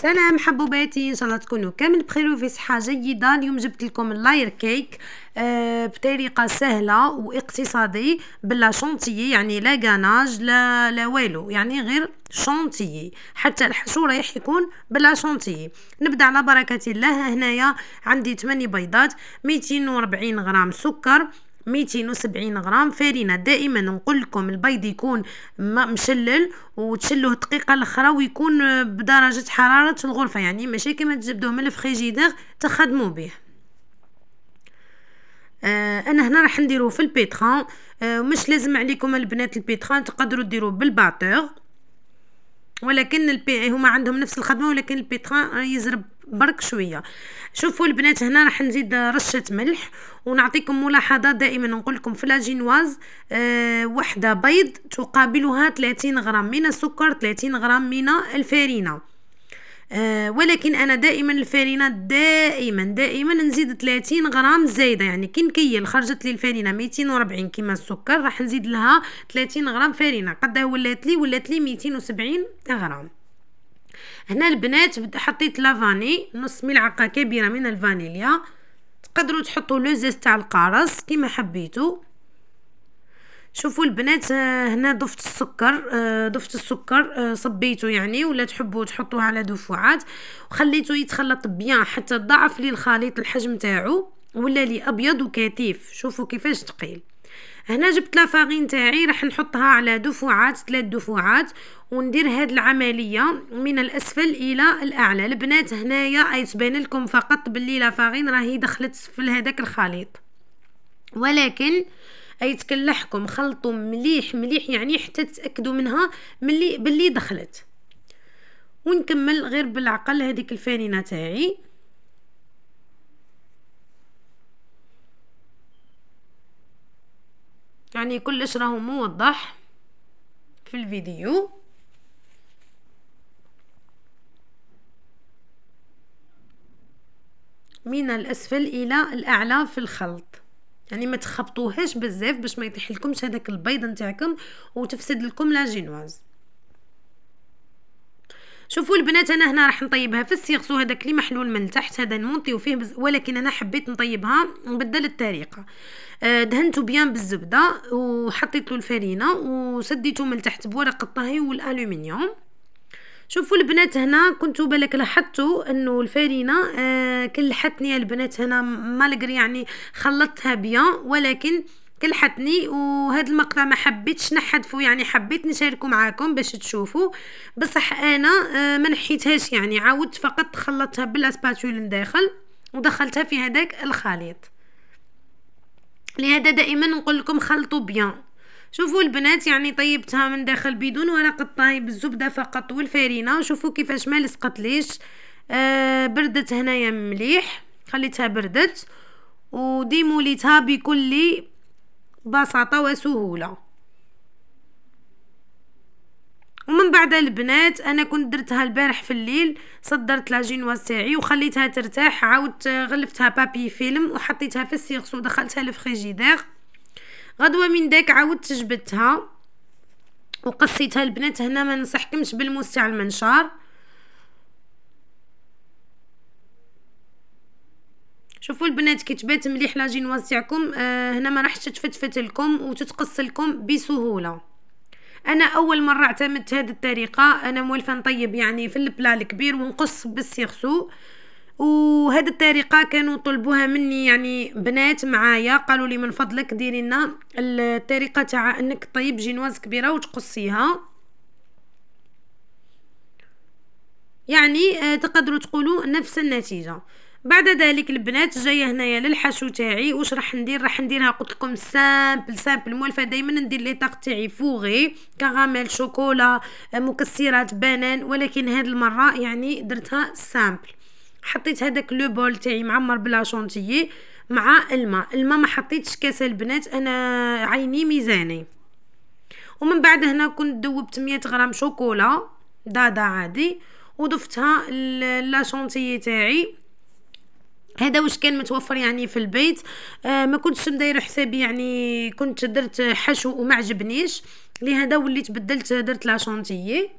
سلام حبوباتي، ان شاء الله تكونوا كامل بخير وفي صحه جيده. اليوم جبت لكم اللاير كيك بطريقه سهله واقتصادي بلا شونتيي، يعني لا غاناج لا والو، يعني غير شونتيي. حتى الحشو رايح يكون بلا شونتيي. نبدا على بركه الله. هنايا عندي 8 بيضات، 240 غرام سكر، 270 غرام فرينه. دائما نقول لكم البيض يكون مشلل وتشلوه دقيقه الاخرى ويكون بدرجه حراره الغرفه، يعني ماشي كما تجبدوه من الفريجيدير تخدموا به. انا هنا راح نديروه في البيتران. مش لازم عليكم البنات البيتران، تقدروا ديروه بالباتور، ولكن هما عندهم نفس الخدمه، ولكن البيتران يزرب برك شويه. شوفوا البنات، هنا راح نزيد رشه ملح. ونعطيكم ملاحظه، دائما نقول لكم في لاجينواز وحده بيض تقابلها 30 غرام من السكر، 30 غرام من الفارينه. ولكن انا دائما الفارينه دائما نزيد 30 غرام زايده، يعني كي نكيل خرجت لي الفارينه 240 كيما السكر، راح نزيد لها 30 غرام فارينه. قدها ولات لي 270 غرام. هنا البنات حطيت لافاني، نص ملعقه كبيره من الفانيليا. تقدروا تحطوا لو زيت تاع القارص كيما حبيتوا. شوفوا البنات، هنا ضفت السكر، صبيته يعني، ولا تحبوا تحطوه على دفعات وخليته يتخلط بيان حتى ضعف لي الخليط الحجم تاعو، ولا لي ابيض وكثيف. شوفوا كيفاش ثقيل. هنا جبت لا فارين تاعي، راح نحطها على دفعات، 3 دفعات، وندير هاد العمليه من الاسفل الى الاعلى. البنات هنايا يتبان لكم فقط باللي لا فارين راهي دخلت في هذاك الخليط، ولكن يتكلحكم خلطوا مليح يعني حتى تتاكدوا منها باللي دخلت. ونكمل غير بالعقل هذيك الفارينه تاعي. يعني كلش راهو موضح في الفيديو. من الاسفل الى الاعلى في الخلط، يعني ما تخبطوهاش بزاف باش ما يطيح لكمش هذاك البيض نتاعكم وتفسد لكم لاجينواز. شوفوا البنات، انا هنا راح نطيبها في السيغسو هذاك اللي محلول من تحت، هذا نمونطيو فيه ولكن انا حبيت نطيبها نبدل الطريقه. دهنته بيان بالزبده وحطيت له الفرينه وسديته من تحت بورق الطهي والالومنيوم. شوفوا البنات، هنا كنتوا بالك لاحظتوا انه الفرينه كلحتني البنات هنا مالغري، يعني خلطتها بيان ولكن كلحتني. وهذا المقطع ما حبيتش نحذفه، يعني حبيت نشاركه معاكم باش تشوفوا. بصح انا ما نحيتهاش، يعني عاودت فقط خلطتها بالاسباتول لداخل ودخلتها في هذاك الخليط. لهذا دائما نقول لكم خلطوا بيان. شوفوا البنات، يعني طيبتها من داخل بدون ورق الطهي بالزبده فقط والفارينه. شوفوا كيفاش ما لصقت ليش. بردت هنايا مليح، خليتها بردت وديموليتها بكل بساطه وسهوله. ومن بعد البنات انا كنت درتها البارح في الليل، صدرت لاجينواز تاعي وخليتها ترتاح، عاودت غلفتها بابي فيلم وحطيتها في السيغس ودخلتها للفريجيدير. غدوه من داك عاودت جبدتها وقصيتها. البنات هنا ما ننصحكمش بالموس تاع المنشار. شوفوا البنات كي تبات مليح لاجينواز تاعكم، هنا ما راحش تتفتفت لكم وتتقص لكم بسهوله. انا اول مره اعتمدت هذه الطريقه، انا مولفه نطيب يعني في البلا الكبير ونقص بالسيغسو، وهذه الطريقه كانوا طلبوها مني يعني بنات معايا، قالوا لي من فضلك ديري لنا الطريقه تاع انك طيب جينواز كبيره وتقصيها. يعني تقدروا تقولوا نفس النتيجه. بعد ذلك البنات جايه هنايا للحشو تاعي. واش راح نديرها قلت لكم سامبل مولفه دائما ندير لي طاق تاعي فوغي، كراميل، شوكولا، مكسرات، بنان، ولكن هذه المره يعني درتها سامبل. حطيت هذاك لو بول تاعي معمر بلا شونتيي مع الماء ما حطيتش كاس البنات، انا عيني ميزاني. ومن بعد هنا كنت ذوبت 100 غرام شوكولا دادا عادي وضفتها لا شونتيي تاعي. هذا واش كان متوفر يعني في البيت، ما كنتش ندير حسابي، يعني كنت درت حشو وما عجبنيش، لهذا وليت بدلت درت لا شونتيي.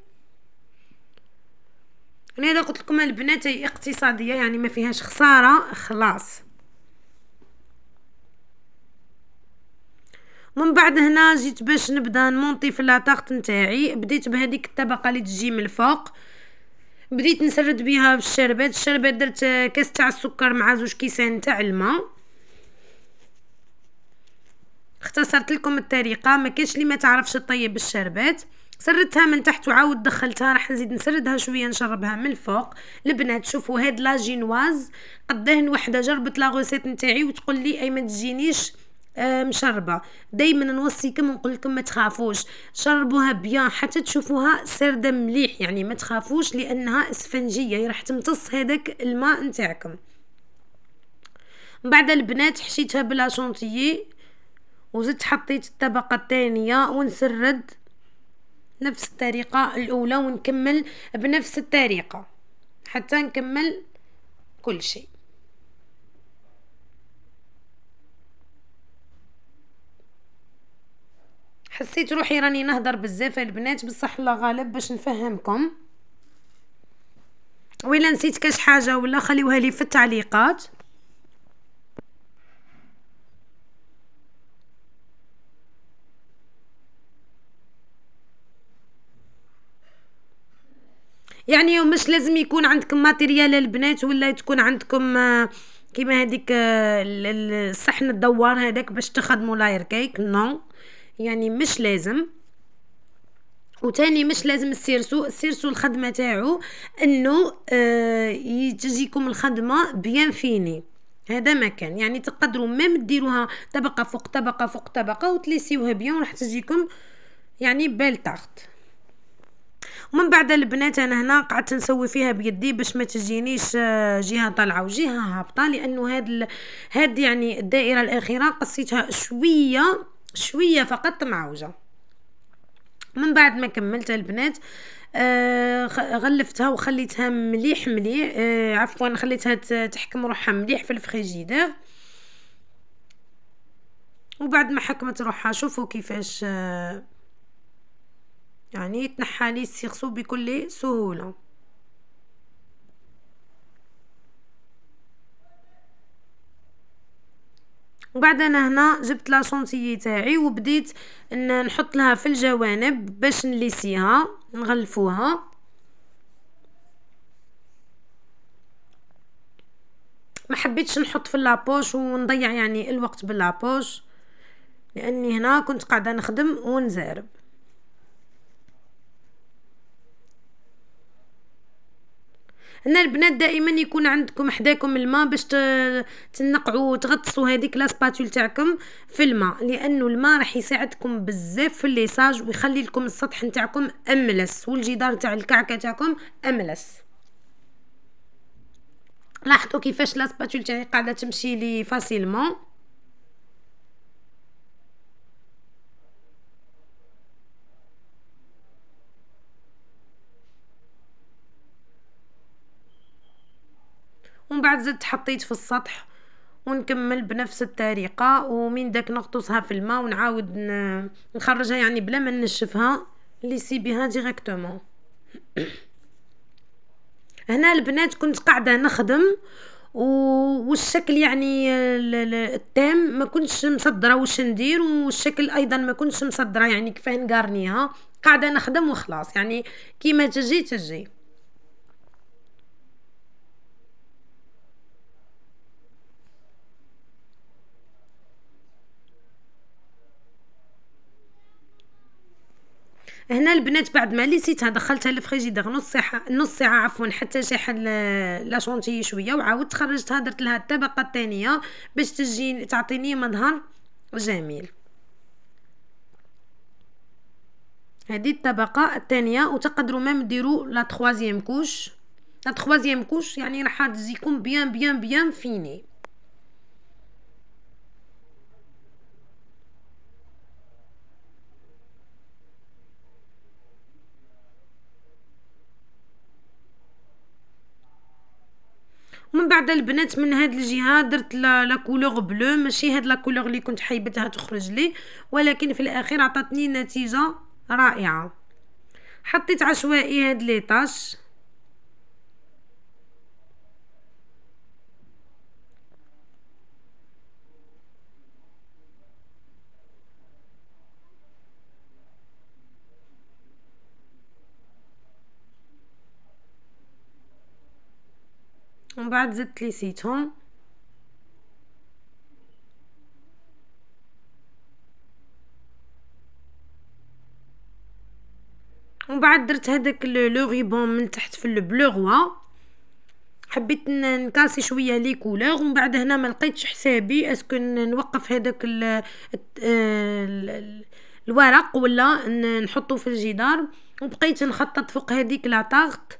انا اذا قلت لكم البنات هي اقتصاديه يعني ما فيهاش خساره خلاص. من بعد هنا جيت باش نبدا نمونطي في لاطاغت نتاعي. بديت بهذيك الطبقه اللي تجي من الفوق، بديت نسرد بها بالشربات. الشربات درت كاس تاع السكر مع 2 كيسان تاع الماء. اختصرت لكم الطريقه، ما كاينش اللي ما تعرفش تطيب الشربات. سردتها من تحت وعاود دخلتها. راح نزيد نسردها شويه نشربها من الفوق. البنات شوفوا هاد لا جينواز قداه وحده جربت لا غوسيت نتاعي وتقول لي اي ما تجينيش مشربه. دائما نوصيكم ونقول لكم ما تخافوش، شربوها بيان حتى تشوفوها سرده مليح، يعني ما تخافوش لانها اسفنجيه راح تمتص هذاك الماء نتاعكم. من بعد البنات حشيتها بلا شونتيي وزدت حطيت الطبقه الثانيه ونسرد نفس الطريقه الاولى ونكمل بنفس الطريقه حتى نكمل كل شيء. حسيت روحي راني نهضر بزاف البنات، بصح الله غالب باش نفهمكم. وإلا نسيت كاش حاجه ولا خليوها لي في التعليقات. يعني مش لازم يكون عندكم ماتيريال البنات ولا تكون عندكم كيما هذيك الصحن الدوار هذاك باش تخدموا لاير كيك. نو يعني مش لازم. وتاني مش لازم السيرسو الخدمه تاعو انه تجيكم الخدمه بيان فيني. هذا ما كان يعني تقدروا ميم ديروها طبقه فوق طبقه فوق طبقه وتليسيوها بيان راح تجيكم يعني بالتاخت. ومن بعد البنات انا هنا قعدت نسوي فيها بيدي باش ما تجينيش جهه طالعه وجهه هابطه، لانه هاد يعني الدائره الاخيره قصيتها شويه فقط معوجه. من بعد ما كملت البنات غلفتها وخليتها مليح عفوا خليتها تحكم روحها مليح في الفريجيدير. وبعد ما حكمت روحها شوفوا كيفاش يعني تنحى لي السيرسو بكل سهوله. وبعد انا هنا جبت لا شونتيي تاعي وبديت نحط لها في الجوانب باش نليسيها نغلفوها. ما حبيتش نحط في لابوش ونضيع يعني الوقت باللابوش، لاني هنا كنت قاعده نخدم ونزارب. هنا البنات دائما يكون عندكم حداكم الماء باش تنقعوا وتغطسوا هذيك لاسباتول تاعكم في الماء، لانه الماء راح يساعدكم بزاف في الليساج ويخلي لكم السطح نتاعكم املس والجدار تاع الكعكه تاعكم املس. لاحظوا كيفاش لاسباتول تاعي قاعده تمشي لي فاسيلمون. ومن بعد زدت حطيت في السطح ونكمل بنفس الطريقه. ومن داك نغطسها في الماء ونعاود نخرجها يعني بلا ما نشفها ليسي بها ديريكتومون. هنا البنات كنت قاعده نخدم والشكل يعني التام ما كنتش مصدره واش ندير، والشكل ايضا ما كنتش مصدره يعني كيفاه نقارنيها. قاعده نخدم وخلاص يعني كيما تجي. هنا البنات بعد ما ليسيتها دخلتها للفريجيدير نص ساعه عفوا حتى شاح لا شونتيي شويه، وعاودت خرجتها درت لها الطبقه الثانيه باش تجي تعطيني مظهر جميل. هذه الطبقه الثانيه وتقدروا ما ديروا لا تروازيام كوش يعني راح تجيكم بيان فيني. ومن بعد البنات من هاد الجهه درت لا كولور بلو، ماشي هاد لا كولور اللي كنت حايبتها تخرج لي، ولكن في الاخير عطاتني نتيجه رائعه. حطيت عشوائي هاد لي طاش ومن بعد زدت ليسيتهم ومن بعد درت هذاك لو ريبون من تحت في البلو غوا. حبيت نكاسي شويه لي كولور ومن بعد هنا ما لقيتش حسابي اسكو نوقف هذاك الورق ولا نحطه في الجدار، وبقيت نخطط فوق هذيك لا طارت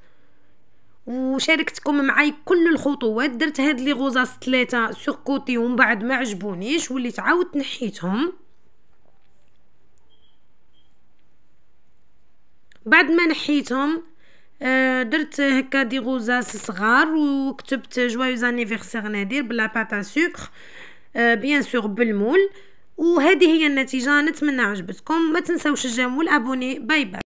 وشاركتكم معاي كل الخطوات. درت هاد لي غوزاس 3 سور كوتي ومن بعد ما عجبونيش وليت عاودت نحيتهم. بعد ما نحيتهم درت هكا دي غوزاس صغار وكتبت جوايوز انيفرسير نادير بلا باتا سكر بيان سور بالمول. وهذه هي النتيجه، نتمنى عجبتكم. ما تنساوش الجيم والابوني. باي باي.